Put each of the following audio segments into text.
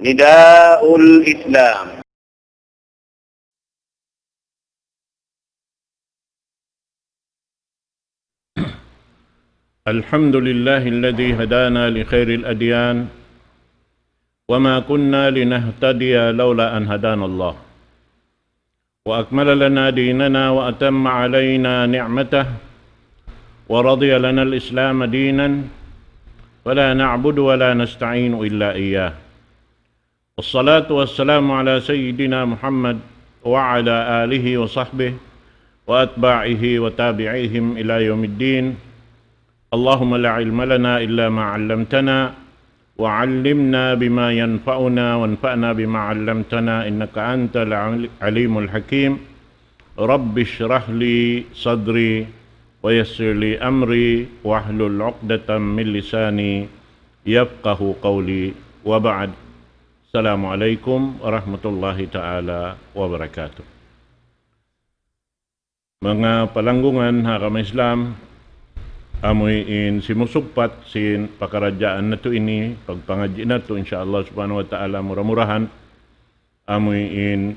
نداء الإسلام. الحمد لله الذي هدانا لخير الأديان وما كنا لنهتدي لولا أن هدانا الله وأكمل لنا ديننا وأتم علينا نعمته ورضي لنا الإسلام دينا فلا نعبد ولا نستعين إلا إياه. والصلاة والسلام على سيدنا محمد وعلى آله وصحبه وأتباعه وتابعيهم إلى يوم الدين. اللهم لا علم لنا إلا ما علمتنا وعلمنا بما ينفعنا وانفعنا بما علمتنا إنك أنت العليم الحكيم. رب اشرح لي صدري ويسر لي أمري واحلل عقدة من لساني يفقه قولي وبعد. Assalamualaikum warahmatullahi ta'ala wabarakatuh. Mga palanggungan hakam Islam, amoy in simusugpat sin pakarajaan na to ini, pagpangadji na to insyaallah subhanahu wa ta'ala murah-murahan, amoy in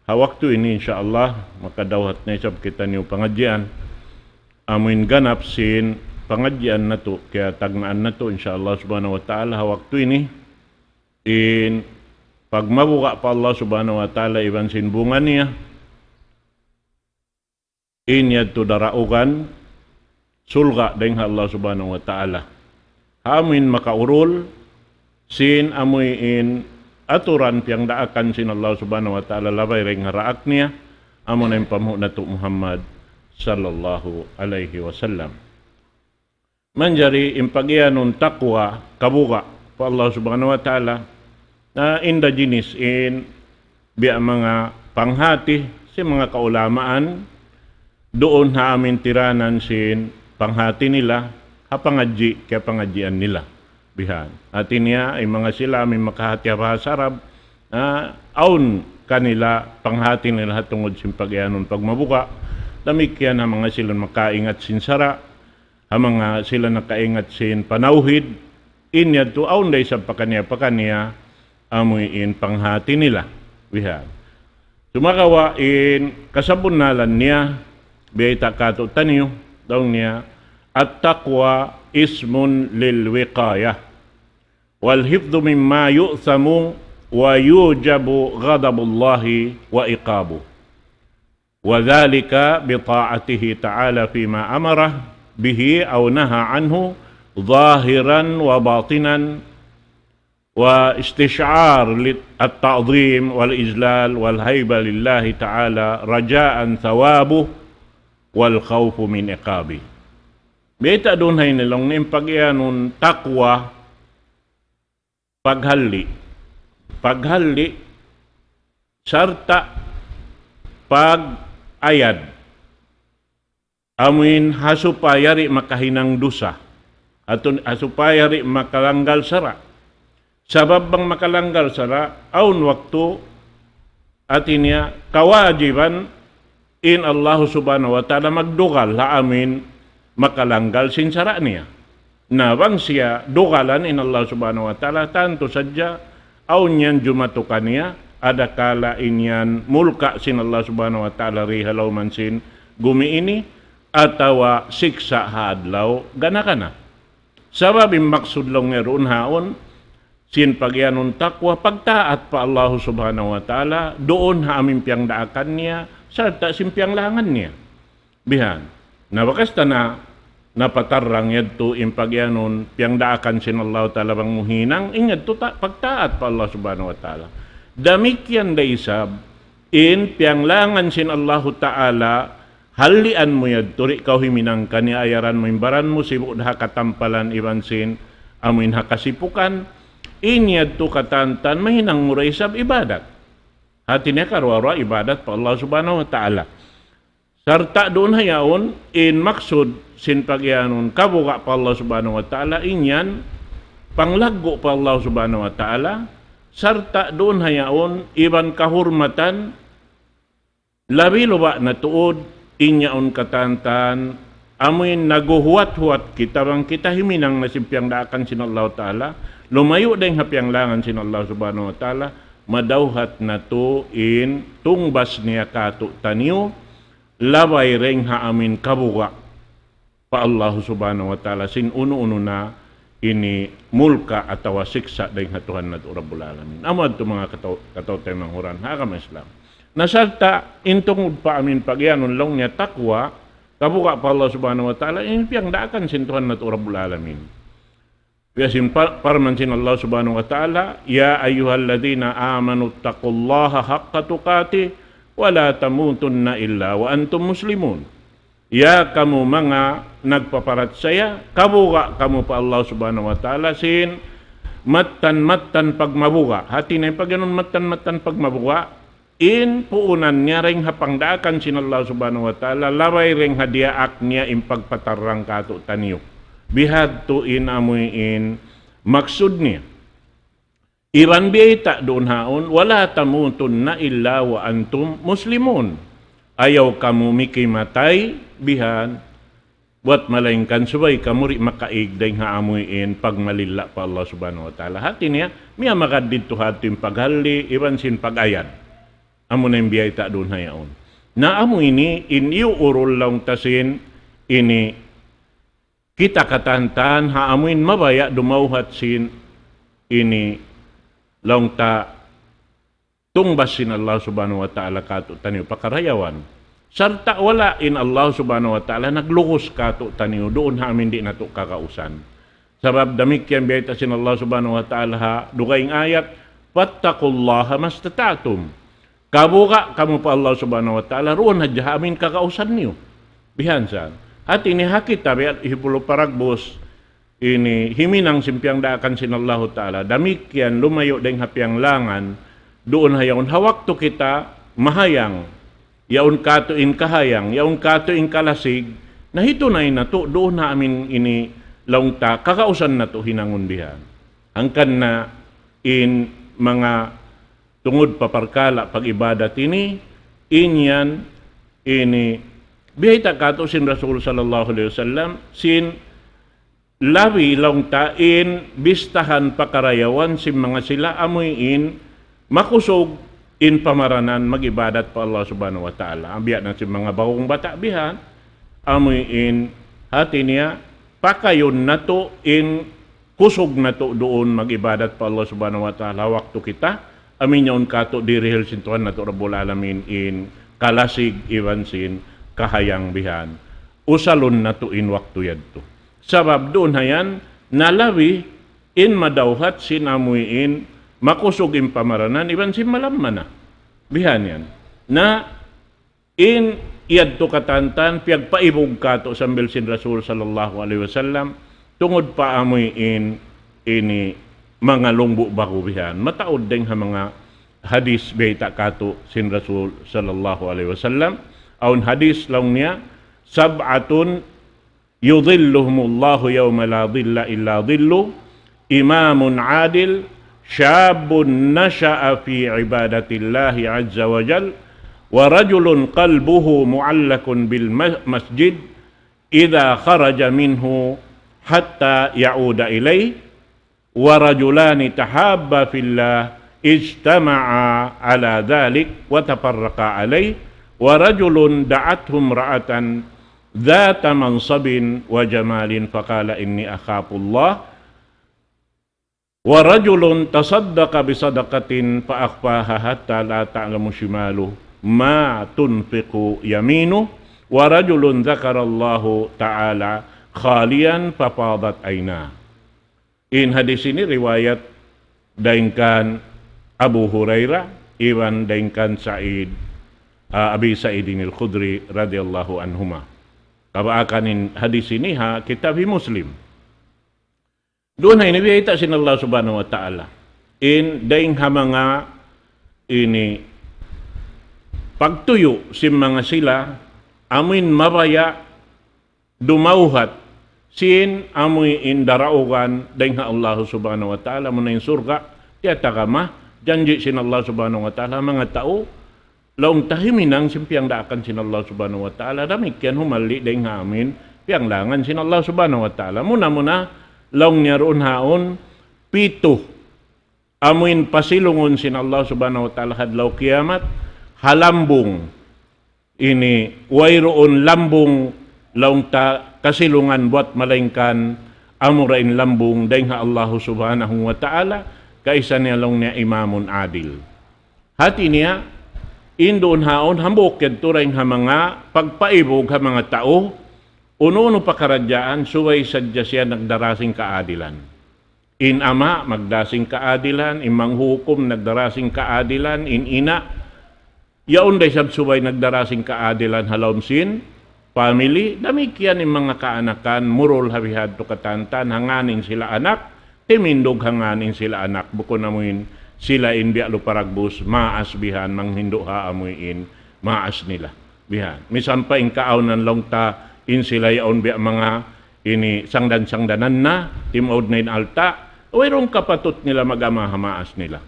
hawak to ini insyaallah makadawhat na isab kita niyo pangadjian, amoy in ganap sin pangadjian na to, kaya tagnaan na to insyaallah subhanahu wa ta'ala hawak to ini, in pagmabuka pa Allah subhanahu wa ta'ala iban sin bunga niya, in yadto daraugan sulga dahil Allah subhanahu wa ta'ala. Amin makaurul sin amoy in aturan piyang daakan sin Allah subhanahu wa ta'ala labay ring haraak niya, amo na yung pamuh na to Muhammad sallallahu alaihi wasallam. Manjari impagyanon takwa kabuka pa Allah subhanahu wa ta'ala na inda jinis in biya mga panghati si mga kaulamaan doon ha amin tiranan sin panghati nila hapangadji kaya pangadjian nila bihan. Atin niya ay mga sila amin makahati bahasarab na aun kanila panghati nila tungod sin pagyanon pagmabuka damikyan na mga sila makaingat sin sara, ha mga sila nakaingat sin panauhid, inyad to aun day sa pakaniya amoy in panghati nila bihan. Sumakawa in kasabunalan niya biyay takato taniyo daw niya at taqwa ismun lil wiqayah wal hifdhu mimma yu'thamu wa yujabu ghadabullahi wa iqabu wa dhalika bi ta'atihi ta'ala fima amara bihi aw naha anhu zahiran wa batinan wa istish'ar at-ta'zim wal ijlal wal haiba lillahi ta'ala raja'an thawabuh wal khawfu min iqabi. Beta doon hay nilong ning pagyanon takwa paghali sarta pag-ayad amin hasupayari makahinang dusa aton hasupayari makalanggal sara. Sabab bang makalanggal sara aun waktu atinya kawajiban in Allah subhanahu wa ta'ala magdugal la amin makalanggal sin sara niya. Nawang siya dugalan in Allah subhanahu wa ta'ala tanto sadya aun yan jumatukan niya ada kala inyan mulka sin Allah subhanahu wa ta'ala rihalaw man sin gumi ini atawa siksa hadlaw ganakana. Sabab maksud lang ngeroon haon sin pagyanon takwa pagtaat pa Allah subhanahu wa ta'ala doon ha amin piyang daakan niya sarta simpiang langan niya bihan. Nabakas na napatarang yadto impagyanon piyang daakan sin Allah ta'ala bang muhinang ingad to pagtaat pa Allah subhanahu wa ta'ala. Damikyan da isab in piyang langan sin Allah ta'ala halian mo yadto ikaw himinang kani ayaran mo imbaran mo sibuk da katampalan iban sin amin hakasipukan inyad to katantan mahinang mura isab ibadat. Hati niya karwara ibadat pa Allah subhanahu wa ta'ala. Sarta doon hayaon in maksud sin pagyanon kabuka pa Allah subhanahu wa ta'ala inyan panglaggo pa Allah subhanahu wa ta'ala. Sarta doon hayaon iban kahurmatan labi luba na tuod inyaon katantan amoy naguhuwat-huwat kita bang kita himinang nasimpiang daakan sin Allah Ta'ala, lumayo dahing hapiang langan sin Allah Subhanahu Wa Ta'ala, madauhat na to in tungbas niya kato taniyo, labay ring ha amin kabuga pa Allah Subhanahu Wa Ta'ala sin uno-uno na ini mulka atawa siksa dahing hatuhan na to Rabbul Alamin. Amad to mga kataw tayo manghuran, hakam Islam. Nasalta, intungod pa amin pagyanon lang niya takwa, kabuka pa Allah Subhanahu Wa Ta'ala, piyang daakan sintuhan na to Rabbul Alamin. Biasin parman sin Allah Subhanahu Wa Ta'ala, ya ayyuhalladhina amanu taqullaha haqqa tuqati, wala tamutunna illa wa antum muslimun. Ya kamu mga nagpaparat saya, kabuka kamu pa Allah Subhanahu Wa Ta'ala sin matan pagmabuka. Hati na pag ganun matan pagmabuka, in puunan niya ring hapangdaakan sin Allah Subhanahu Wa Ta'ala, labay ring hadiaak niya impagpatarang kato taniyo. Bihad to in amoy in maksud niya. Iban biyita doon haon, wala tamutun na illa wa antum muslimun. Ayaw kamu mikimatay, bihan, buat malaingkan subay kamu ri makaig dahing haamuin pag malila pa Allah Subhanahu Wa Ta'ala. Hati niya, miya makadid to hatim paghali, iban sin pag-ayan. Amo na yung biyita doon hayaon. Na amo ini, iniurol lang tasin, ini, kita katantan, haamuin mabaya, dumauhat sin, ini, lang ta, tungbas sin Allah Subhanahu Wa Ta'ala kato taniyo pakarayawan. Sarta wala in Allah Subhanahu Wa Ta'ala naglukos kato taniyo doon amin di nato kakausan. Sabab damik yan biyata sin Allah Subhanahu Wa Ta'ala ha dugaing ayat, fattaqullaha mastata'tum. Kabuka kamu pa Allah Subhanahu Wa Ta'ala roon hadya amin kakausan niyo. Bihansan. At ini hakita biat ihipulo paragbos ini himinang simpiang daakan sin Allah Ta'ala. Damik yan lumayo deng hapiang langan doon hayaon hawak to kita mahayang yaon kato in kahayang yaon kato in kalasig na hito na inato doon na amin ini laungta kakausan na to hinangon bihan angkan na in mga tungod paparkala pag ibadat ini inyan ini bihita kato sin Rasul sallallahu alaihi wasallam sin labi laungta in bistahan pakarayawan sin mga sila amoy in makusog in pamaranan magibadat pa Allah Subhanahu Wa Ta'ala. Ang biya na si mga bagong bata bihan, amoy in hati niya, pakayon na to in kusog na to doon magibadat pa Allah Subhanahu Wa Ta'ala. Waktu kita, amin yaon kato dirihil sintuhan na to Rabbul Alamin in kalasig iwan sin kahayang bihan. Usalon na to in waktu yad to. Sabab doon hayan, nalawi in madawhat sin amoy in makusog in pamaranan, iban si malamman na. Bihan yan. Na in iyad to katantan, piyagpaibog ka to sambil sin Rasul sallallahu alaihi wasallam, tungod pa amoy in ini mga lungbo bako bihan. Mataod din ha mga hadis beta kato sin Rasul sallallahu alaihi wasallam. Aun hadis lang niya, sab'atun yudhilluhumullahu yawma la dhilla illa dhillu, imamun adil, syabun nasha'a fi ibadatillahi azza wa jal, wa rajulun qalbuhu mu'allakun bil masjid idha kharaja minhu hatta ya'uda ilayh, wa rajulani tahabba fillah ijtama'a ala dhalik wa tafarraqa alayh, wa rajulun da'athum ra'atan dhata mansabin wa jamalin faqala inni akhafullah, wa rajulun tasaddaqa bi sadaqatin fa akhfaha hatta la ta'lamu shimaluhu ma tunfiqu yaminuhu, wa rajulun dzakarallahu ta'ala khalian fa fadat aina. In hadis ini riwayat daingkan Abu Hurairah iwan daingkan Abi Sa'idin al-Khudri radhiyallahu anhuma. Kabaakanin hadis ini ha kitab Muslim. Doon na inibiyita sin Allah Subhanahu Wa Ta'ala. In daing mga ini pagtuyo sin mga sila amin mabaya dumauhat sin amoy in daraugan daing Allah Subhanahu Wa Ta'ala muna in surga tiyata kama janji sin Allah Subhanahu Wa Ta'ala mga tao laong tahiminang simpiang daakan sin Allah Subhanahu Wa Ta'ala damikyan humali daing amin Piang langan sin Allah subhanahu wa ta'ala. Muna laong niya roon haon, 7. Amuin pasilungon sin Allah subhanahu wa ta'ala hadlaw kiamat, halambong. Ini, wayroon lambong laong ta kasilungan buat malaingkan amurain lambong dahil nga Allah subhanahu wa ta'ala kaisa niya laong niya imamun adil. Hati niya, indoon haon hambok kadto rin ha mga pagpaibog ha mga tao, uno pakaradyaan suway sadya siya nagdarasing kaadilan. In ama, magdasing kaadilan, imang hukom, nagdarasing kaadilan, in ina, yaon day sabsubay nagdarasing kaadilan halomsin, family, damikyan yung mga kaanakan, murol habihad to katantan, hanganin sila anak, timindog hanganin sila anak, buko namuin sila in bialo paragbus, maas bihan, manghindo haamuin, maas nila, bihan. Misan pa in kaawnan long ta, in sila yaon biya mga, ini sangdan-sangdanan na, timod na in alta, wayrong kapatot nila magamahamaas nila.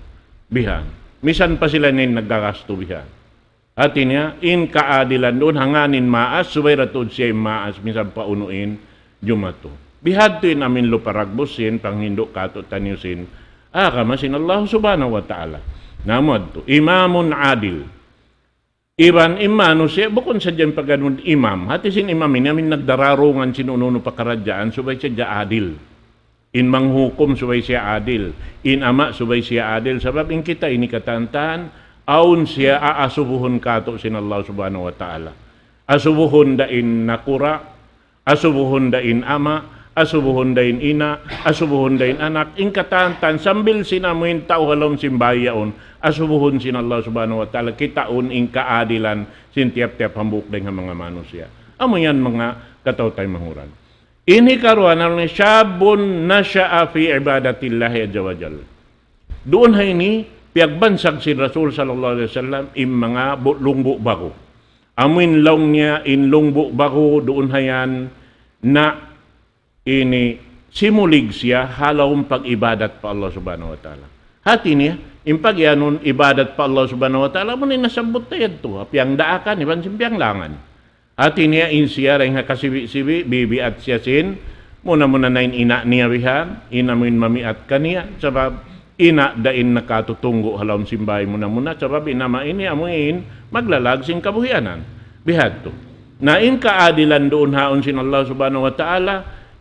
Bihan. Misan pa sila nin nagkakasto bihan. At niya, in kaadilan doon, hanganin maas, subay ratod siya maas, misan pa unuin, jumato. Bihad to in amin luparagbusin, panghindo kato tanyusin, kamasin Allah subhanahu wa ta'ala. Namod to, imamun adil. Iban imano siya, bukon sa dyan pagganun imam, hati sin imamin, namin nagdararungan sinununo pakaradyaan, subay siya dya adil. In manghukom subay siya adil. In ama subay siya adil. Sabab in kita ini katantahan, aun siya aasubuhon kato sin Allah subhanahu wa ta'ala. Asubuhon da in nakura, asubuhon da in ama, asubuhon da in ina, asubuhon da in anak. In katantahan, sambil sinamuin tao halom simbayaon, asubuhon sin Allah subhanahu wa ta'ala. Kitaon in kaadilan, sin tiap-tiap hambuk ng mga manusia. Amo yan mga kataw tayo manguran. Ini karuan ni syabun nasya'a fi ibadatillahi azza wajal. Doon hay ni piagbansag si Rasul sallallahu alaihi wasallam im mga lungbo bago. Amin long niya in lungbo bago doon hayan na ini simulig siya halawang pag-ibadat pa Allah subhanahu wa ta'ala. Hati niya, impagyanon ibadat pa Allah subhanahu wa ta'ala, mo ni nasabot tayo ito. Piang daakan, iban simpiang langan. At niya insiya rin nga kasibi-sibi, bibi at siya sin, muna na ina niya bihan, ina mo mamiat kaniya, sabab ina dain nakatutunggo halawang simbay muna, sabab ina maini amuin, maglalag sing kabuhianan. Bihad to. Na in kaadilan doon haon sin Allah subhanahu wa ta'ala,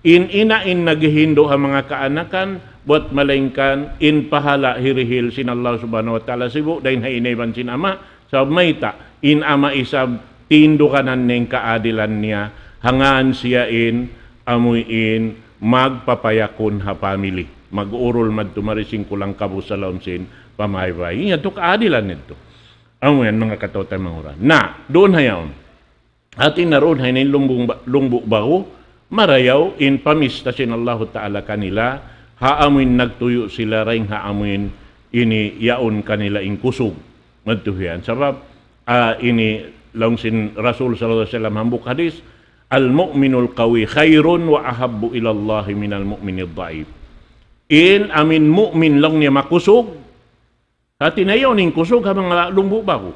in ina in naghihindo ang mga kaanakan, buat malingkan, in pahala hirihil sin Allah subhanahu wa ta'ala, sibu dahin hainayban sin ama, sabab mayta, in ama isab, tindo kanan ng kaadilan niya, hangaan siya in, amuin, magpapayakon ha family. Mag-urol madtumarising kulang kabusalaw sin pamaybay. Yan to kaadilan nito. Amuyan mga katotay manguran. Na, doon hayaon. At inaroon hay na lungbuk bago, marayaw in pamista sin Allah ta'ala kanila, haamuin nagtuyo sila rin haamuin ini yaon kanila in kusog. Madtuhian. Sabab, ini lang sin Rasul sallallahu alaihi wasallam hambuk hadis, al-mu'minul qawi khairun wa ahabbu ila Allah minal mu'minid dhaif. In amin mu'min lang niya makusog. Hati na yun, in kusog ha mga lungbo bago.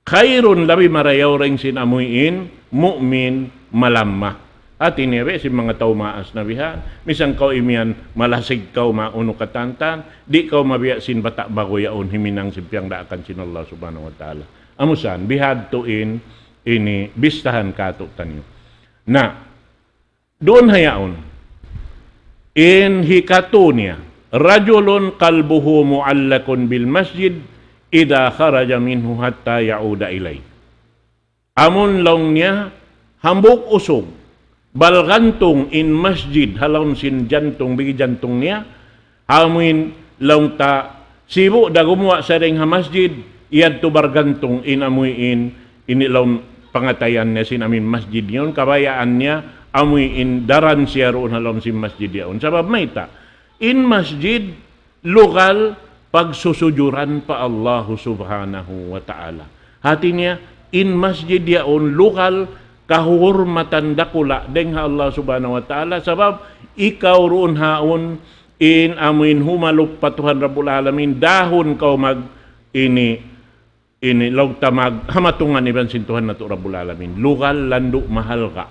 Khairun labi marayaw rin sin amuin, mu'min malamma. Hati niya si mga tao maas na bihan. Misang kau imian malasig kau mauno katantan, di kau mabiya sin bata bago yaon himinang simpyang daakan sin Allah subhanahu wa ta'ala. Amusan, bihad to in, ini, bistahan kato tanyo. Na, doon hayaon, in hikato niya, rajulun kalbuhu muallakun bil masjid, ida kharaja minhu hatta yauda ilay. Amun long niya, hambuk usog, balgantong in masjid, halawon sin jantong, bigi jantong niya, amuin long ta, sibu da gumawa sa ring ha masjid, iyad to bargantong inamuin inilaw pangatayan niya sin amin masjid yun, kabayaan niya amuin daran siya roon halom sin masjid yun. Sabab mayta, in masjid lokal pagsusujuran pa Allah subhanahu wa ta'ala. Hati niya, in masjid yun lokal kahurmatan dakula deng Allah subhanahu wa ta'ala, sabab ikaw roon haon in amuin humalup patuhan Rabbul Alamin, dahon kau mag ini law tamag hamatungan iban sintuhan na to Rabbul Alamin. Lugal lando mahal ka.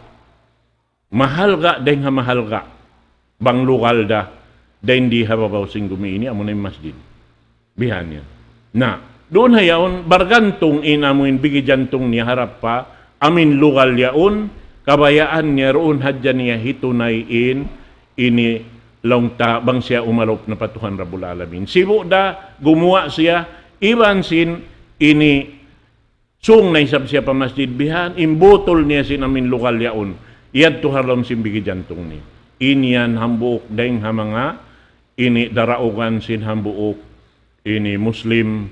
Mahal ka, dahil nga mahal ka. Bang lokal da, dahil di hababaw sing gumiini, amo na yung masjid. Bihan yan. Na, doon hayaon, bargantong inamuin bigijantong niya harap pa, amin lokal yaon, kabayaan niya roon hadyan niya hitunayin, ini longta bang siya umalop na patuhan Rabbul Alamin. Sibo da, gumawa siya, iban sin, ini sung na isab siya pa masjid bihan, imbutol niya sin amin lokal yaon, iyad to halam simbigi jantong ni. Iniyan hambuok dahing hamanga, ini daraukan sin hambuok, ini Muslim,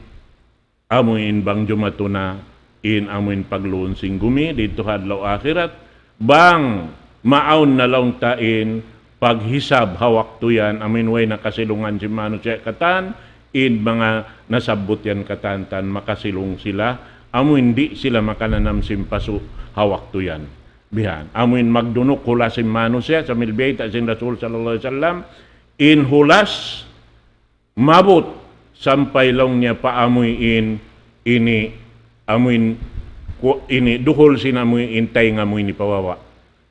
amuin bang jumatuna, in amuin pagluon sing gumi, dito hadlaw akhirat, bang maaon na laong tain, paghisab hawak to yan, amin way nakasilungan si Mano siya katan, in mga nasabot yan katantan, makasilong sila, amuin di sila makananam simpaso hawak to yan. Bihan. Amuin magdunok hulas si Mano siya sa milbiyay ta sin Rasul sallallahu alaihi wasallam, in hulas mabot sampay lang niya paamuin ini amuin ini duhol sinamuin intay nga mo ini pawawa.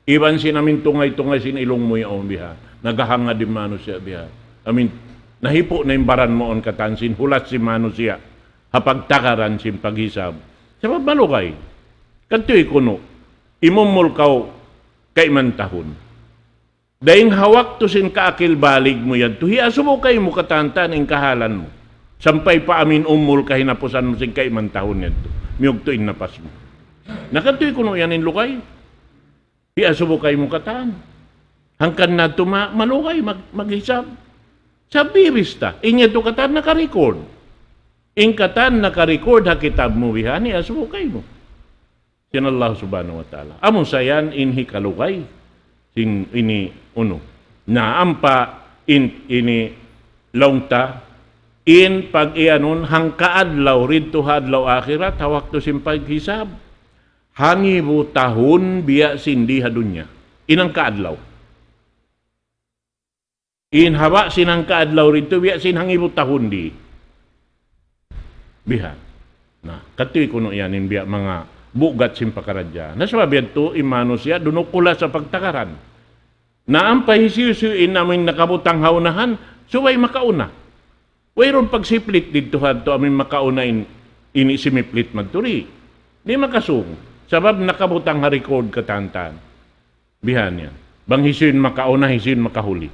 Iban sinamin tungay-tungay sin ilong mo yaon biha. Nagahanga di Mano siya biha. Amin nahipo na imbaran mo on katansin hulat si Mano siya. Hapagtakaran sin paghisab. Sa balukay. Kantoy kuno. Imumul kaw kay mantahon. Daing hawak to sin kaakil balig mo yan. Tuhi asumo kay mo katantan ang kahalan mo. Sampay pa amin umul kahinapusan mo sin kay mantahon yan. Miyog to inapas mo. Nakatoy kuno yan in lukay. Asubo kay mo katan. Hangkan na to malukay maghisab. Sa birista, inya to katan naka-record. In katan naka-record hakitab mo bihani, asubo kay mo. Sin Allah subhanahu wa ta'ala. Amo sayan inhi kalukay. Sing ini uno. Na ampa ini longta in pag-ianon hangkaadlaw ridto hadlaw akhirat hawak to simpag hisab. Hangibu tahun biya sindi hadunya. Inang kaadlaw. In hawa sinang kaadlaw ridto biya sin hangibu tahun di. Biha. Nah, katoy kuno yan in biya mga bugat simpakaradya. Nasababiyan to, imano siya, dunukula sa pagtakaran. Na ang pahisiyusuin namin nakabutang haunahan, suway makauna. Wayron pagsiplit dito hadto amin makauna ini simiplit magturi. Di makasung. Sabab nakabutang ha-record katantan. Bihan yan. Bang hisin makauna, hisin makahuli.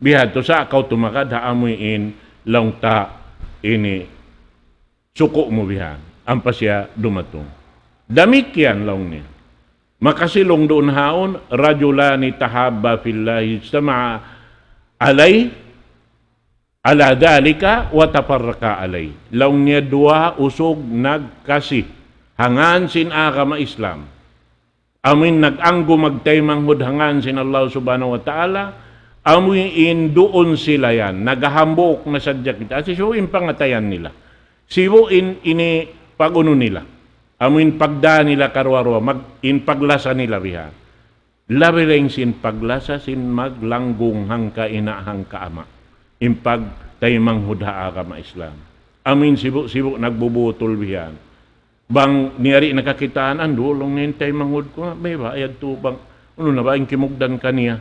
Bihan to sa akaw tumakad, haamuin lang ta ini suko mo bihan. Ampa siya dumatong. Damikyan lang niya. Makasilong doon haon, rajulani tahabba fillahi sama alay, ala dalika, wa taparraka alay. Lang niya dua usog nagkasi, hangan sin agama Islam. Amin nag-anggo magtaymang hudhangan sin Allah subhanahu wa ta'ala, amin doon sila yan, nagahambok na sadya kita. Kasi so, pangatayan nila. Sibo ini paguno nila. Amin pagda nila karwarwa, paglasa nila riha. Labiring sin paglasa sin maglanggung hangka ina hangka ama. Impag taymang hudha agama Islam. Amin sibo nagbubutol bihan. Bang niyari nakakitaan, andulong nintay manghud ko, may ba, ayad to bang, ano na ba, yung kimugdan kaniya.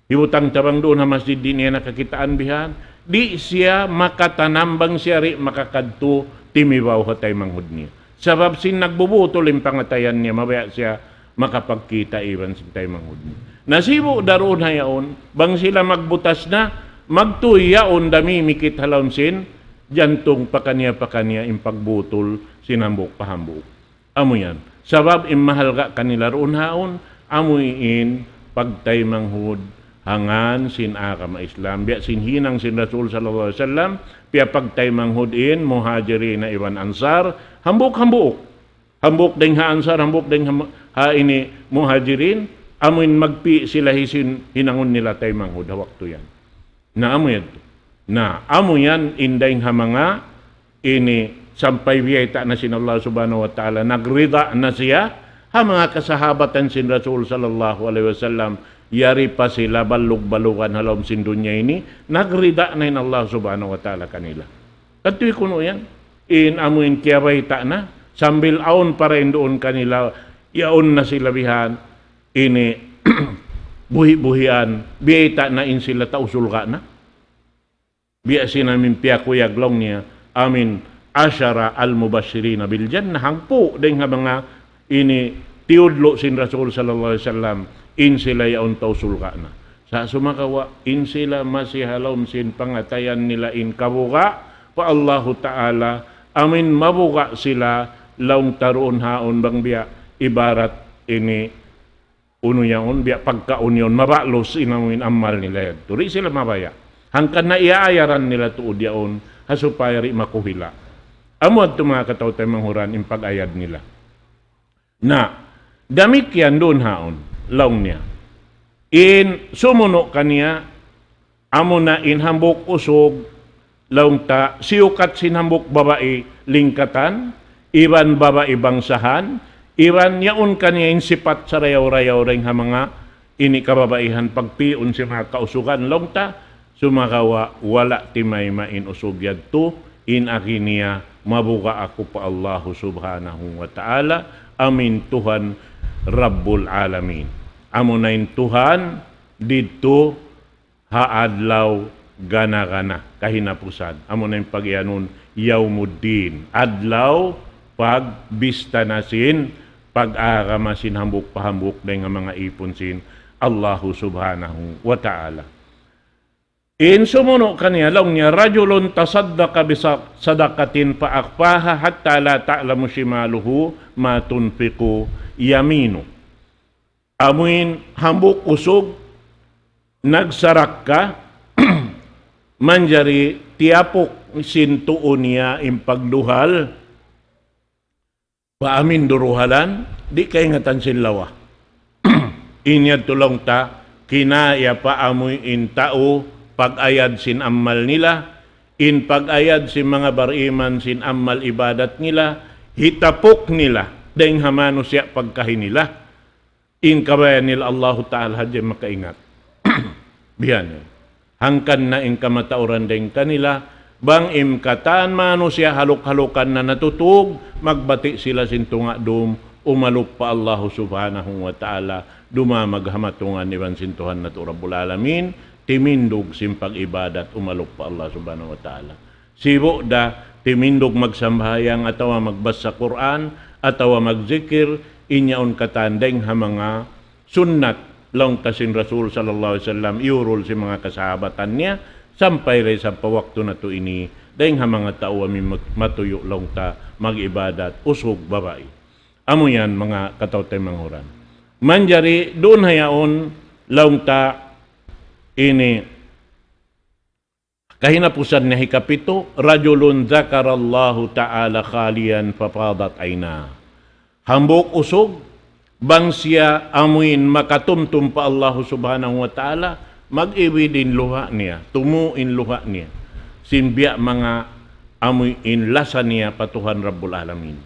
Hibutang tabang doon na masjid din niya nakakitaan bihan. Di siya makatanambang siya ri makakadto timibaw hatay manghud niya. Sabab sin nagbubutol yung pangatayan niya, mabaya siya makapagkita iban sin tayo manghud niya. Nasibo daroon hayaon, bang sila magbutas na, magtuyaon dami mikit halawin sin, jantong pakanya impagbutol sinambok pahambok. Amo yan. Sabab imahal ka kanila roon haon, amuin pagtay manghud, hangan sin agama Islam. Biya sin hinang sin Rasul sallallahu alaihi wasallam, piya pagtay manghudin, muhajirin na iwan ansar, hambok-hambok. Hambok ding ha ansar, hambok ding ha ini muhajirin, amuin magpi sila hisin hinangon nila tay manghud, hawak to yan. Na amo yan. Na amo yan, inday ha mga ini sampay biyayta na sin Allah subhanahu wa ta'ala, nagrida na siya, ha mga kasahabatan sin Rasul sallallahu alaihi wasallam, yari pa sila balug-balugan halom sin dunya ini, nagrida na in Allah subhanahu wa ta'ala kanila. Katoy kuno yan, in amuin kiyabay ta na, sambil aon pa rin doon kanila, yaon na sila bihan, ini buhi-buhian, biyeta na in sila tausul ka na. Biya sinamin piyakuyag niya, amin asyara al-mubashirina bil jannah, hangpo din nga mga ini tiudlo sin Rasul sallallahu alaihi wasallam, in sila yaon tausul ka na. Sa sumakawa, in sila masihalom sin pangatayan nila in kabuka, pa Allahu Ta'ala, amin mabuka sila, laong taroon haon bang biya, ibarat ini, uno yaon, biya pagkaunyon, mabalos inamin amal nila yan. Turi sila mabaya. Hangkan na iaayaran nila tuod yaon, hasupayari makuhila. Amod ito mga katawtay manghuran, yung pag-ayad nila. Na, damit yan doon haon, laong niya. In sumuno kaniya, amo na in hambok usog, laong ta, siukat sinhambok babae lingkatan, iban babae bangsahan, iban yaon kaniya in sipat sa rayaw-rayaw ring ha mga ini kababaihan pagpiun si mga kausugan, laong ta, sumakawa wala timay main usog yadto, in akiniya mabuka ako pa Allahu subhanahu wa ta'ala, amin Tuhan Rabbul Alamin. Amo na in Tuhan dito haadlaw gana-gana kahinapusan. Amo na yung pag-ianon yaumuddin. Adlaw pagbista nasin pag-aakamasin hambuk-pahambuk na nga mga iponsin Allahu subhanahu wa ta'ala. In sumuno kaniya lang niya, rajulun tasaddaqa bisadaqatin paakpaha hatta la ta'lamu shimaluhu ma tunfiqu yaminu. Amuin hambuk usog, nagsarak ka, manjari tiapok sintuon niya impagduhal, paamin duruhalan, di kay ngatan sinlawa. Inyad tulong ta, kinaya pa amoy in tao, pag-ayad sin amal nila, in pag-ayad sin mga bariman sin amal ibadat nila, hitapok nila, dahil hamano siya pagkahin nila, in kabayan nila Allah Ta'ala hadya makaingat. Biyan, hangkan na in kamatauran dahil kanila, bang imkatan mano siya haluk-halukan na natutug, magbati sila sintunga dum, umaluk pa Allah subhanahu wa ta'ala, dumamaghamatunan iban sintuhan na Rabbul Alamin, timindog simpag ibadat, umaluk pa Allah subhanahu wa ta'ala. Sibo da, timindog magsambayang atawa magbasa Quran, atawa magzikir, inyaon katandeng ha mga sunnat, lang kasin Rasul sallallahu alaihi wasallam, iurol si mga kasahabatan niya, sampay rin sa pawakto na to ini, dahil ha mga tao amin matuyo lang ta mag-ibadat, usog babae. Amo yan mga katawtay manghuran. Manjari, doon hayaon, lang ta ini, kahinapusan na hikapito, rajulun zakarallahu ta'ala khalian papadat ayna. Hambok usog, bang siya amuin makatumtum pa Allah subhanahu wa ta'ala, mag-iwidin luha niya, tumuin luha niya, simbiya mga amuin lasa niya patuhan Rabbul Alamin.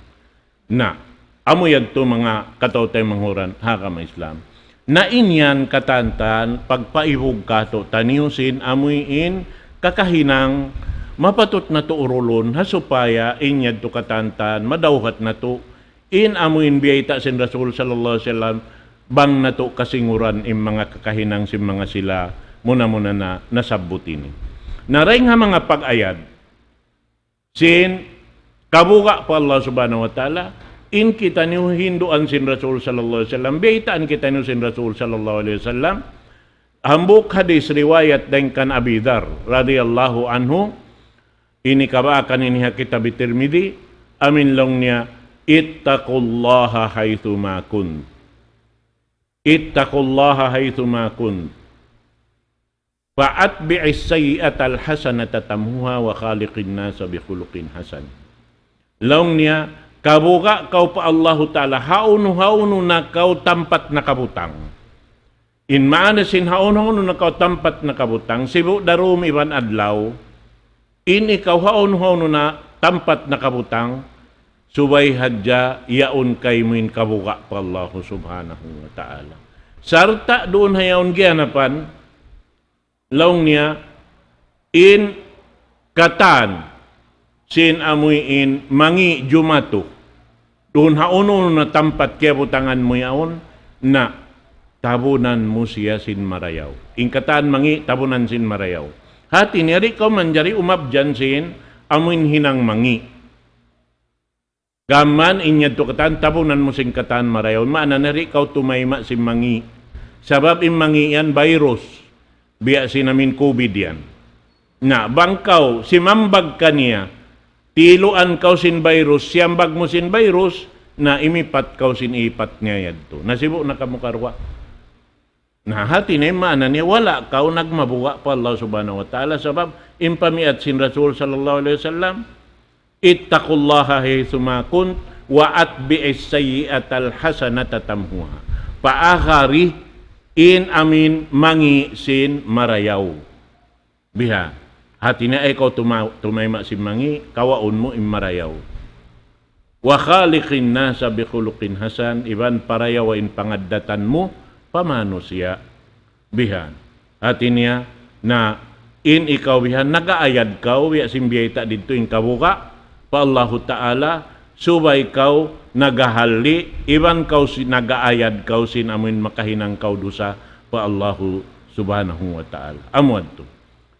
Na, amuyan to mga katawtay manghuran, hakama Islam. Na inyan katantan, pagpaihog kato, taniusin, amuin, kakahinang, mapatot na to urulon, hasupaya, inyad to katantan, madawhat na to, in amuin biyayta sin Rasul sallallahu alaihi wasallam, bang na to kasinguran im mga kakahinang sim mga sila muna-muna na nasabutin. Naray nga mga pag-ayad sin kabuka pa Allah subhanahu wa ta'ala, in kita niyo hinduan sin Rasul sallallahu alaihi wasallam, biyaytaan kita niyo sin Rasul sallallahu alaihi wasallam, hambuk hadis riwayat dan kan Abi Dzar radhiyallahu anhu, ini kabaakan ini kitab Tirmidzi, amin long niya, ittaqullaha haitsu ma kunt. Ittaqullaha haitsu ma kunt. Fa'atbi'is sayyi'atal hasanata tamhuha wa khaliqin nasa bi khuluqin hasan. Laong niya, kabuka kau pa Allah Ta'ala, haunu na kau tampat na kabutang. In maanasin haunu na kau tampat na kabutang, sibu darum iban adlaw, in ikaw haunu na tampat na kabutang, subay hadya yaon kay min kabuka pa Allah subhanahu wa ta'ala. Sarta doon hayaon gianapan, laong niya, in katan, sin amuy in mangi jumato, doon hauno na tampat kaya butangan mo yaon, na tabunan mo siya sin marayaw. Ingkataan mangi, tabunan sin marayaw. Hati niyari ko manjari umabjan sin, amuin hinang mangi. Gaman inya to katan, tabunan mo sin kataan marayaw. Maana nari kau tumayma sin mangi. Sabab mangi yan, virus. Biya sinamin COVID yan. Na, bangkaw, si mambag ka niya, tiluan kau sin virus, siyambag mo sin virus, na imipat kau sin ipat niya yadto. Nasibo na kamukarwa. Na hati na maana niya, wala kau nagmabuga pa Allah subhanahu wa ta'ala, sabab impamiat sin Rasul sallallahu alaihi wasallam, ittaqullaha haythuma kunt, wa atbi'is sayyi'atal hasanata tamhuha. Paakari in amin mangi sin marayaw. Biha, hati na ikaw tumayma sin mangi, kawaon mo in marayaw. Wa khaliqin nasa bikhuluqin hasan, iban parayaw in pangaddatan mo, pamano siya. Biha, hati niya na in ikaw biha, nagaayad kau, biya simbiyata dito in kabuka, pa Allahu Ta'ala, subay kau nagahali, iban kau nagaayad kau sin amin makahinang kau dusa pa Allahu Subhanahu wa Ta'ala. Amuad to.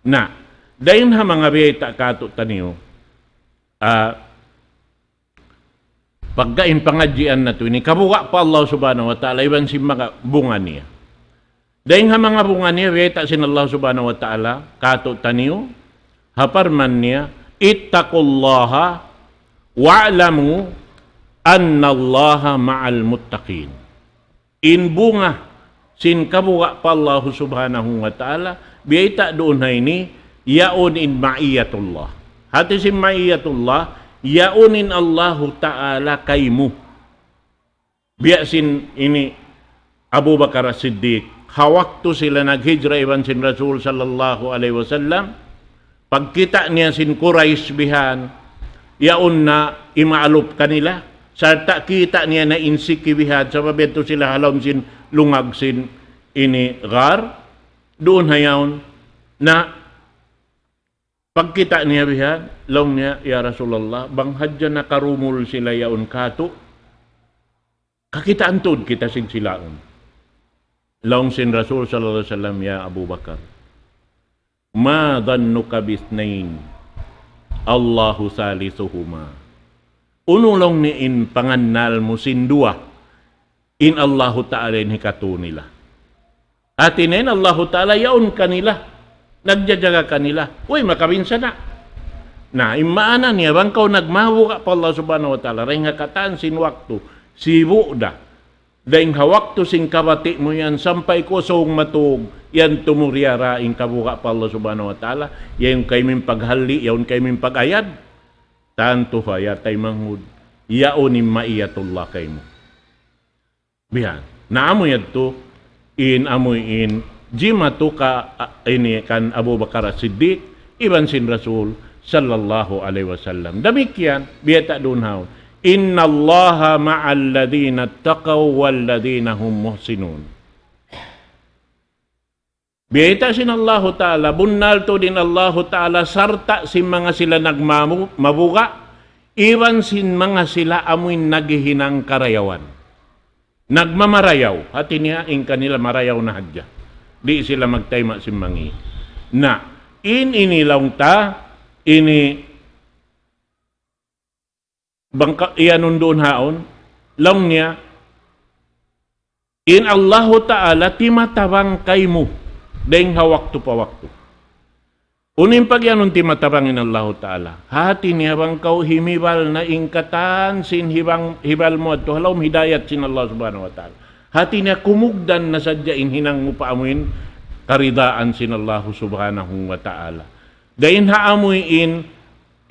Na, dayon ha mga biyeta kato taniyo, pagkain pangadjian na to, ini kabuka pa Allah Subhanahu wa Ta'ala, iban sin mga bunga niya. Dayon ha mga bunga niya, biyeta sin Allah Subhanahu wa Ta'ala, kato taniyo, haparman niya, ittaqullaha wa'lamu annallaha ma'al muttaqin. In bunga sin kabuka pa Allah subhanahu wa ta'ala, biyita doon na ini, yaon in ma'iyatullah. Hati sin ma'iyatullah, yaunin Allahu ta'ala kaymu. Biya sin ini Abu Bakar As-Siddiq, hawakto sila naghijra iban sin Rasul sallallahu alaihi wasallam, pagkita niya sin Quraish bihan, yaon na imaalup kanila, sarta kita niya na insiki bihan, sa pabento sila halom sin lungag sin ini gar, doon hayaon na pagkita niya bihan, long niya, ya Rasulullah, banghadya na karumul sila yaon kato, kakitaan tod kita sin silaon. Long sin Rasul sallallahu alaihi wasallam, ya Abu Bakar, ma dhannuka bisnain Allahu salisuhuma. Unulong ni in pangannal mo sin dua, in Allahu Ta'ala in hikatu nila. Atinin Allahu Ta'ala yaon kanila, nagjajaga kanila. Uy, makabinsa na. Na, imaana niya, bangkaw nagmawu ka pa Allah Subhanahu wa Ta'ala, rin nga kataan sin waktu, sibu da. Daing hawakto sing kabati mo yan, sampay ko sa matug, yan tumuriara in kabuka pa Allah Subhanahu wa Ta'ala, yan kay min paghali, yan kay min pagayad, tanto fa yatay manghud, yaonim maiyatullah kay mo. Bihan, naamoy to, in amoy in, jimatu ka, ini kan Abu Bakar As-Siddiq, iban sin Rasul, sallallahu alaihi wasallam. Damikyan, biyata dunhaw, inna Allaha ma'al ladhina taqaw wal ladhina hum muhsinun. Biyata sin Allahu Ta'ala, bunnal to din Allahu Ta'ala, sarta sin mga sila nagmabuga, iwan sin mga sila amuin naghihinang karayawan. Nagmamarayaw, hati niya in kanila marayaw na hadya. Di sila magtayma sin mangi. Na, inilaw ta, ini bangka iyanon doon haon, lang niya, in Allahu Ta'ala timatabang kay mo, dahing hawakto pa wakto. Unin pag yanon timatabangin Allahu Ta'ala, hati niya bangkaw himibal na ingkatan sin hibal mo at halawm hidayat sin Allah Subhanahu wa Ta'ala. Hati niya kumugdan na sadyain hinang mo paamuin karidaan sin Allah Subhanahu wa Ta'ala. Dahin haamuin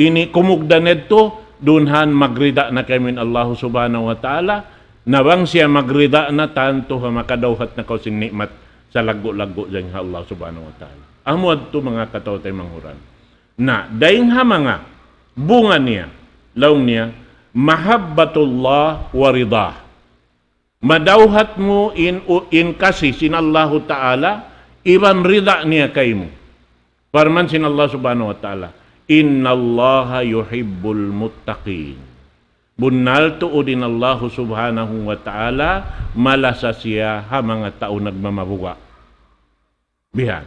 ini kumugdan neto, dunhan magrida na kami Allah Subhanahu wa Ta'ala, nabang siya magrida na tanto ha makadawhat na kaw sin nikmat sa lago-lago dyan Allah Subhanahu wa Ta'ala. Amuad to mga katawtay manghuran. Na, daing ha mga bunga niya, laong niya, mahabbatullah wa ridah. Madawhat mo in kasi sin Allah Ta'ala, iban rida niya kay mo. Parman sin Allah Subhanahu wa Ta'ala, inna Allaha yuhibbul muttaqin. Bunal tuodin Allah subhanahu wa ta'ala malasa siya ha mga tao nagmamabuga. Bihan.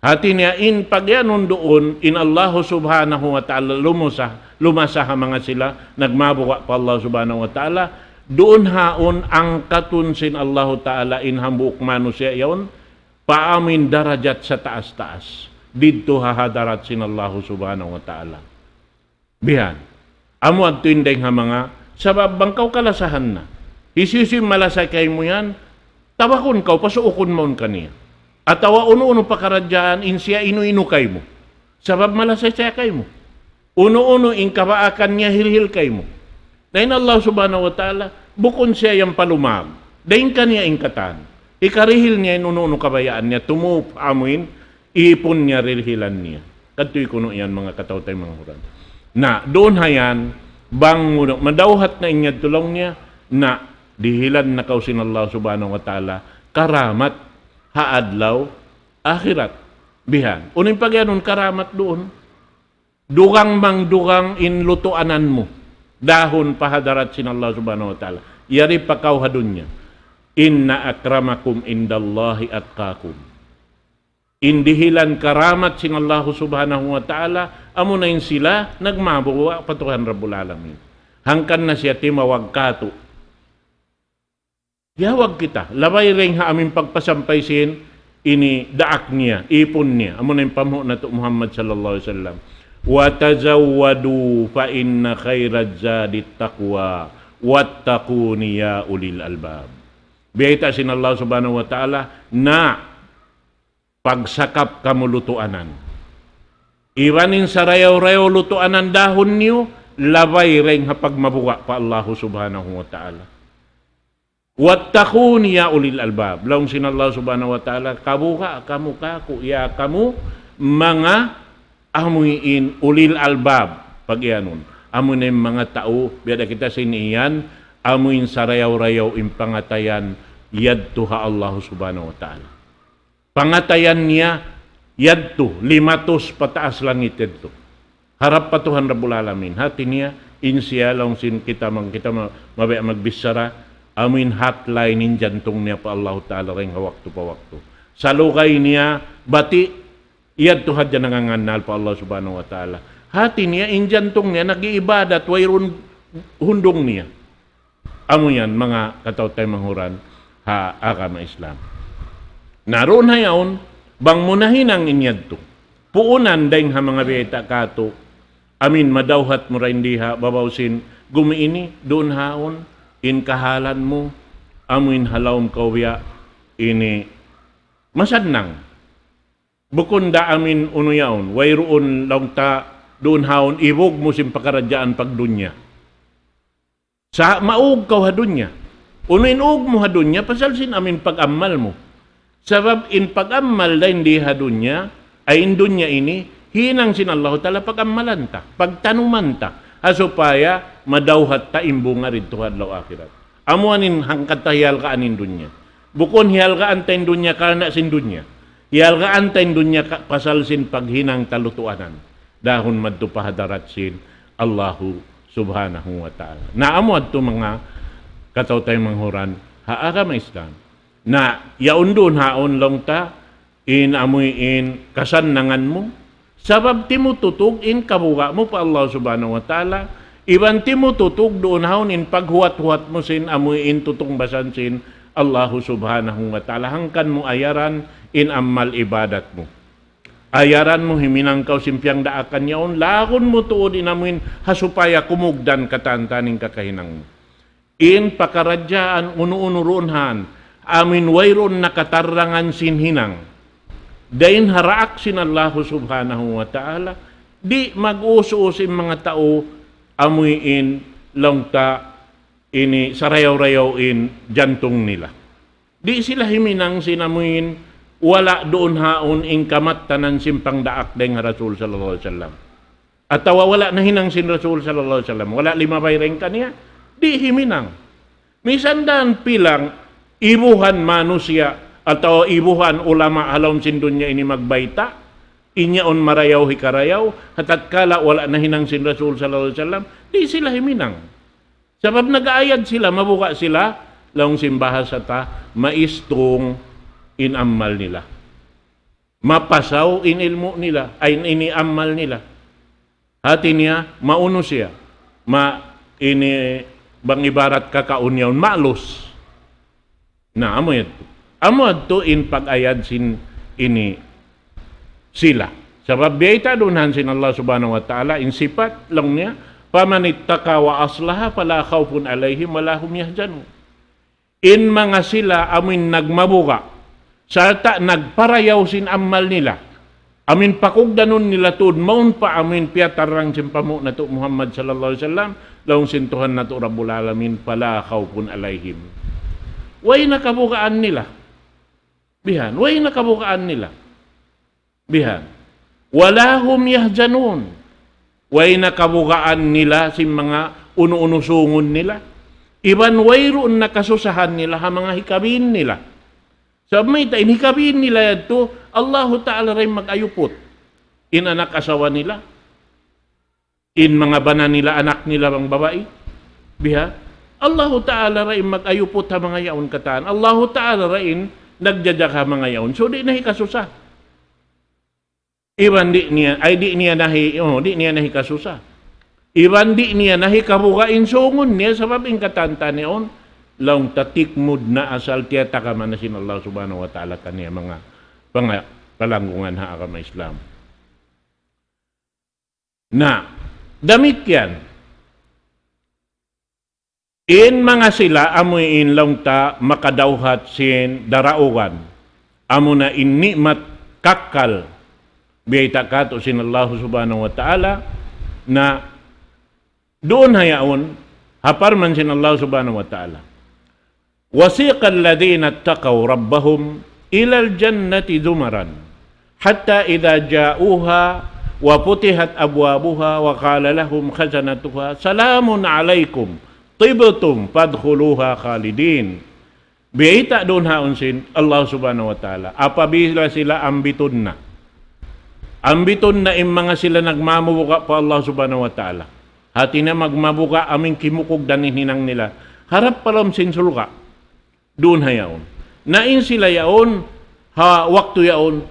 Hati niya in pagyanon doon in Allah subhanahu wa ta'ala lumasa ha mga sila nagmabuga pa Allah subhanahu wa ta'ala doon haon ang katunsin Allah ta'ala in hambuk mano siya yon paamin darajat sa taas-taas. Dito hahadarat sin Allah subhanahu wa ta'ala. Bihan. Amo at tuindeng ha mga sabab bangkaw kalasahan na. Isisim malasay kay mo yan, tabakon kaw, pasuukon mo kaniya. At tawa uno-uno pakaradyaan, insiya inu-inu kay mo. Sabab malasay siya kay mo. Uno-uno in kabaakan niya hilhil kay mo. Dahil Allah subhanahu wa ta'ala, bukon siya yung palumag. Dahil kaniya ingkatan. Ikarihil niya yung uno-uno kabayaan niya, tumup amuin, ipon niya rilhilan niya. Katoy kuno yan mga katawtay mga huran. Na doon hayan bang madawhat na inyad tulong niya na dihilan na kausin Allah subhanahu wa ta'ala karamat haadlaw akhirat bihan unin pagyanon karamat doon dugang in lutuanan mo dahon pahadarat sin Allah subhanahu wa ta'ala yari pakaw hadun niya inna akramakum indallahi atqakum indihilan karamat sin Allah subhanahu wa ta'ala amo na yun sila nagmabuwa patuhan Rabbul Alamin hangkan na siya timawag kato yawag kita labay ring ha aming pagpasampay sin ini daak niya ipon niya amo na yung pamuha na to Muhammad sallallahu alaihi wasallam wa tazawwadu fa inna khairaz zadi taqwa wattaquni ya ulil albab biyata sin Allah subhanahu wa ta'ala na pagsakap kamulutuanan. Iwanin sa rayaw-rayaw lutuanan dahon niyo, labay rin hapag mabuka pa Allah subhanahu wa ta'ala. Wattakuni ya ulil albab. Laong sin Allah subhanahu wa ta'ala, kabuka, kamu kaku, ya kamu, mga amuin ulil albab. Pag yanon, amun yung mga tao, biyada kita siniyan, amuin sa rayaw-rayaw impangatayan, yadtuha Allah subhanahu wa ta'ala. Pangatayan niya, yadto, 500 pataas langit ito. Harap patuhan Rabbul Alamin. Hati niya, insya lang sin kita mabaya magbisara, amin hotline in jantong niya pa Allah Ta'ala rin hawakto pa wakto. Sa lukay niya, bati, yadto hadya nanganganal pa Allah Subhanahu wa Ta'ala. Hati niya, in jantong niya, nag-iibadat, wayron hundong niya. Amo yan, mga katawtay manghuran, ha agama Islam. Naroon na yaon, bang munahin ang inyad to. Puunan dahil ha mga beta kato, amin madawhat mo rin diha, babawsin, gumiini, doon haon, in kahalan mo, amin halawm kawya, ini, masadnang. Bukon da amin uno yaon, wayroon lang ta, doon haon, ibog mo simpakaradyaan pagdunya. Sa maug kaw hadunya. Unuin ug mo hadunya, pasalsin amin pag-amal mo. Sabab in pag-amal da hindi hadunya, ay indunya ini, hinang sin Allah Ta'ala pag-amalan ta, pagtanuman ta, asupaya madawhat ta imbunga rin tuhad law akhirat. Amuanin hangkat ta hiyal ka anin dunya. Bukon hiyal ka antayin dunya karena sin dunya. Hiyal ka antayin dunya pasal sin paghinang talutuanan. Dahon madto pahadarat sin Allahu subhanahu wa ta'ala. Naamuad to mga katawtay manghuran, haaga ma Islam. Na yaundon haon lang ta, in amuin kasannangan mo, sabab timututug in kabuga mo pa Allah subhanahu wa ta'ala, iban timututug doon haon in paghuwat-huwat mo sin amuin tutong basan sin Allah subhanahu wa ta'ala, hangkan mo ayaran in amal ibadat mo. Ayaran mo himinang kaw simpyang daakan yaon, lakon mo tuod in amuin hasupaya kumugdan katantaning kakahinang mo. In pakaradyaan uno-unuronhan, amin wayron nakatarangan sinhinang. Dain haraak sin Allah subhanahu wa ta'ala, di mag-uso-usin mga tao, amuin lang ta, ini sarayaw-rayaw in jantong nila. Di sila himinang sinamuin, wala doon haon in kamattanan simpang daak dahil Rasul sallallahu alaihi wasallam. At wala na hinang sin Rasul sallallahu alaihi wasallam, wala lima bayreng kaniya, di himinang. Misan daan pilang, ibuhan manusia atau ibuhan ulama halom sin dunya ini magbaita inyaon marayaw hikarayaw hatat kala wala na hinang sin Rasul sallallahu alaihi wasallam di sila himinang Sabab nag-aayad sila, mabuka sila, laong simbahan sa ta, maistong inamal nila. Mapasaw inilmo nila, ay iniamal nila. Hati niya, mauno siya. Bang ibarat kakaunyaw, malos. Na, amo yan. Amo to in pag-ayad sin ini sila. Sabab biyayta dunhan sin Allah subhanahu wa ta'ala, in sifat lang niya, pamanittaka wa aslaha, fala khawfun alayhim, wala hum yahzanun. In mga sila, amin nagmabuka, sarta nagparayaw sin amal nila. Amin pakugdanon nila tuod maun pa amin piatarang simpamo na to Muhammad sallallahu alaihi wasallam laong sintuhan na to Rabbul Alamin pala khawfun alaihim. Way nakabukaan nila. Bihan, way nakabukaan nila. Bihan. Wala hum yahzanun. Way nakabukaan nila sin mga uno-unusungon nila. Iban way roon nakasusahan nila ha mga hikabin nila. Sa may inhikabin nila ito, Allah Ta'ala rin mag-ayupot. In anak asawa nila, in mga bana nila, anak nila bang babae. Biha, Allah Ta'ala rin mag-ayupot ha mga yaon kataan. Allah Ta'ala rin nagjadak ha mga yaon. So di nahikasusa. Iban di niya nahikasusa. Iban di niya nahikabukain sungon niya sabab in katanta niyon. Laong tatikmud na asal tiyata ka man na sin Allah subhanahu wa ta'ala kaniya mga palanggungan ha agama Islam. Na, damit yan. In mga sila, amoy in laong ta makadawhat sin daraugan. Amo na in ni'mat kakal. Biyayta ka to sin Allah subhanahu wa ta'ala na doon hayaon, haparman sin Allah subhanahu wa ta'ala. وَسِيقَ الَّذِينَ اتَّقَوْا رَبَّهُمْ إِلَى الْجَنَّةِ زُمَرًا حَتَّى إِذَا جَاءُوهَا وَفُتِحَتْ أَبْوَابُهَا وَقَالَ لَهُمْ خَزَنَتُهَا سَلَامٌ عَلَيْكُمْ طِبْتُمْ فَادْخُلُوهَا خَالِدِينَ. Biyayta doon haon sin Allah subhanahu wa ta'ala. Apabila sila ambiton na. Ambiton na yung mga sila nagmamubuka pa Allah subhanahu wa ta'ala. Hati na magmabuka aming kimukog danin hinang nila. Harap palam sin sulka. Doon hayaon. Nain sila yaon, waktu yaon,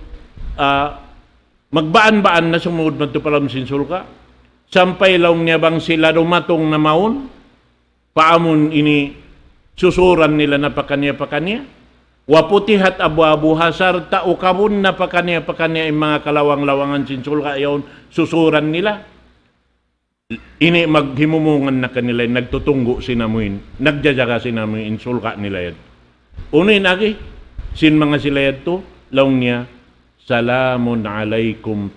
magbaan-baan na sumugod man to palam sin sulka. Sampay laong niya bang sila dumatong na maon, paamon ini susuran nila na pakanya-pakanya. Waputihat abu-abuha sarta ukabun na pakanya-pakanya yung mga kalawang-lawangan sin sulka yaon, susuran nila. Ini maghimumungan na kanila, nagtutunggo sinamuin, nagjajaga sinamuin, sulka nila yan. Unin agi, sin mga sila yan to, laong niya, salamun alaikum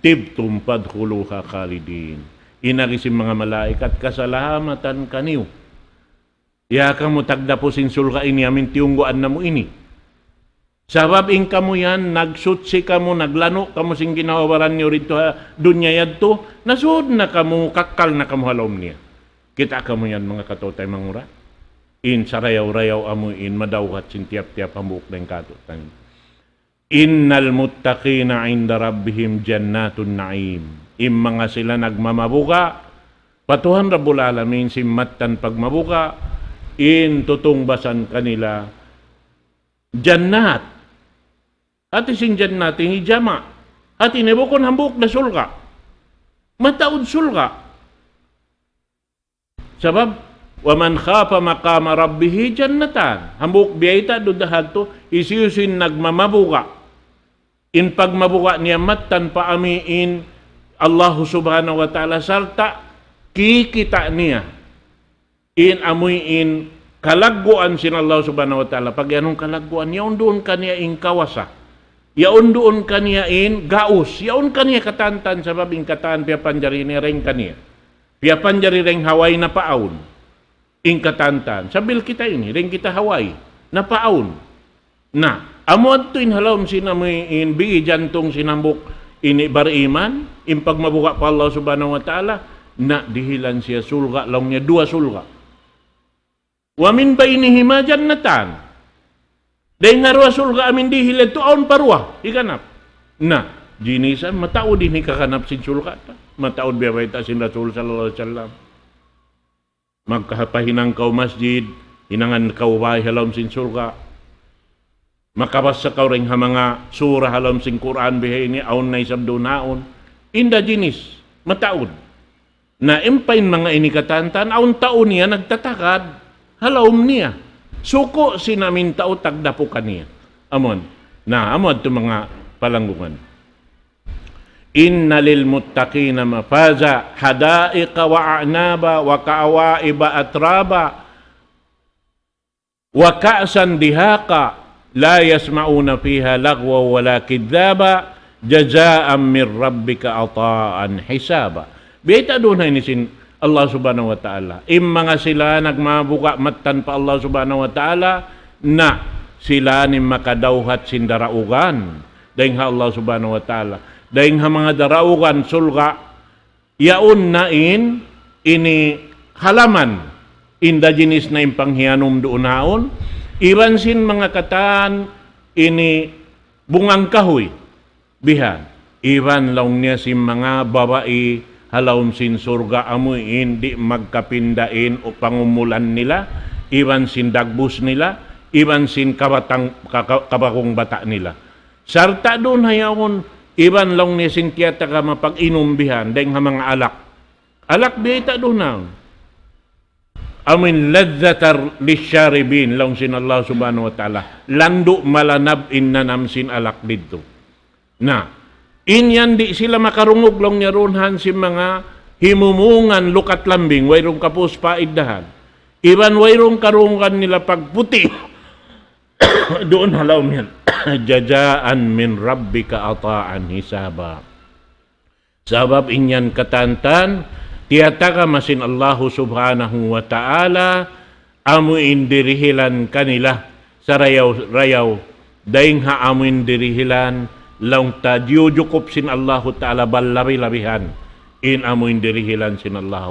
tibtum padkhuluha khalidin. Inagi sin mga malaikat, kasalamatan kaniyo. Yaka mo tagda po sin sulka ini, amin tiunggoan na mo ini. Sabab in kamo yan, nagsutsi kamo, naglano kamo sing ginawaran niyo rito dunya yadto, nasud na kamo, kakal na kamo halom niya. Kita kamo yan mga katotay mangura. In sarayaw-rayaw amo in madawhat sin tiap-tiap hambuok ng katutan. Innal muttaqina inda rabbihim jannatun na'im. In mga sila nagmamabuka, patuhan Rabbul Alamin simmatan pagmabuka, in tutungbasan kanila jannat. Ati sing jannat ini jama. Ati nebukon hambuk na sulka. Mataud sulka. Sabab, waman khafa maqama rabbihi jannatan. Hambuk biyayta dudahan to, isiyusin nagmamabuka. In pagmabuka niya matan paamiin Allah subhanahu wa ta'ala sarta kikita niya. In amuin kalagguan sin Allah subhanahu wa ta'ala. Pag yanong kalagguan, yaon doon kaniya in kawasa. Yaon doon kaniya in gaus. Yaon kaniya katantan sabab in kataan piya panjari ni ring kaniya. Piya panjari ring Hawaii na paon. In katantan. Sabil kita ini, ring kita Hawaii na paon. Na, amuad to in halom sinamoy in bigi jantong sinambok ini bariman. In pagmabuka pa Allah subhanahu wa ta'ala, na dihilan siya sulga. Lang niya dua sulga. Wa min bainihima jannatan. Dahil nga rasul ka amin dihilad to aon parwa, ikanap. Na, jinisan, mataod din ikakanap sin sulka ta. Mataod biyabay ta sin Rasul sallallahu alaihi wasallam. magkapahinang kau masjid, hinangan kau bahay halom sin surga, makabasa kau ring ha mga surah halom sin Quran bihay ni aon na isabdo naon, inda jinis, mataod. Na impain mga inikatantan, aon taon niya nagtatakad, halom niya. Suko sinamin tao tagdapo kaniya. Amon, amon ito mga palanggungan. Inna lil muttaqina mafaza hadaiqa wa a'naba wa ka'awaiba atraba wa ka'san dihaqa la yasma'una fiha lagwa wala kidzaba jazaa'an min rabbika ata'an hisaba. Bita doon na inisin Allah subhanahu wa ta'ala. Mga sila nagmabuka matan pa Allah subhanahu wa ta'ala na sila ni makadawhat sin daraugan. Dahil Allah subhanahu wa ta'ala. Dahil mga daraugan sulga, yaon na ini halaman, inda jinis na impanghianom doon naon, iban sin mga kataan, ini bungang kahoy, bihan, iban lang niya sin mga babae, halawm sin surga amoy, hindi magkapindain o pangumulan nila, iban sin dagbus nila, iban sin kabakong bata nila. Sarta doon hayawon, iban lang ni Sintiata ka mapag-inumbihan dahil nga mga alak. Alak bita doon na. Amin ladzatar lisyaribin lang sin Allah subhanahu wa ta'ala. Lando malanab innanam sin alak dito. Na, inyan di sila makarungog lang niya ronhan si mga himumungan lukat lambing, wayrong kapos paiddahan. Iban wayrong karungan nila pagputi. Doon halaw yan. Jajaan min rabbika ata'an hisaba. Sabab inyan katantan, tiyataka masin Allah subhanahu wa ta'ala, amu indirihilan kanila sa rayaw-rayaw, daing ha amu indirihilan, laung ta diyujukop sin Allah ta'ala balabi-labihan, in amu indirihilan sin Allah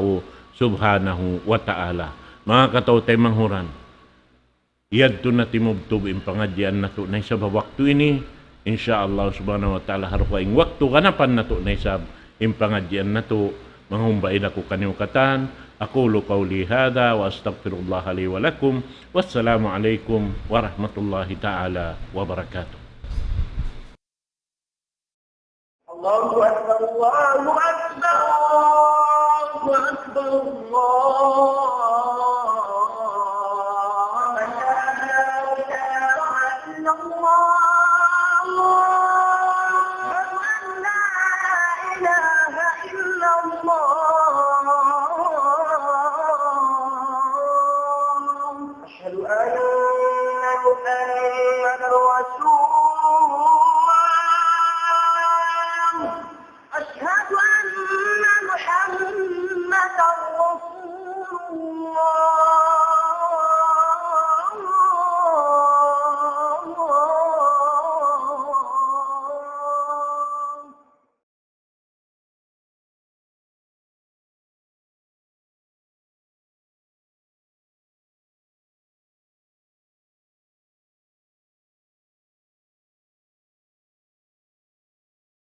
subhanahu wa ta'ala. Mga katautay manghuran, yadto na timubtub in pangadyan na to na sa waktu ini, insyaallah subhanahu wa ta'ala harukaing waktu kanapan na to na sa in pangadyan na to, mangumbain ako kaniukatan, aqulu qawli hadha wa astaghfirullah li wa lakum, wassalamu alaikum warahmatullahi ta'ala wabarakatuh. Allahu Akbar, Allahu Akbar, Allahu Akbar, Allah.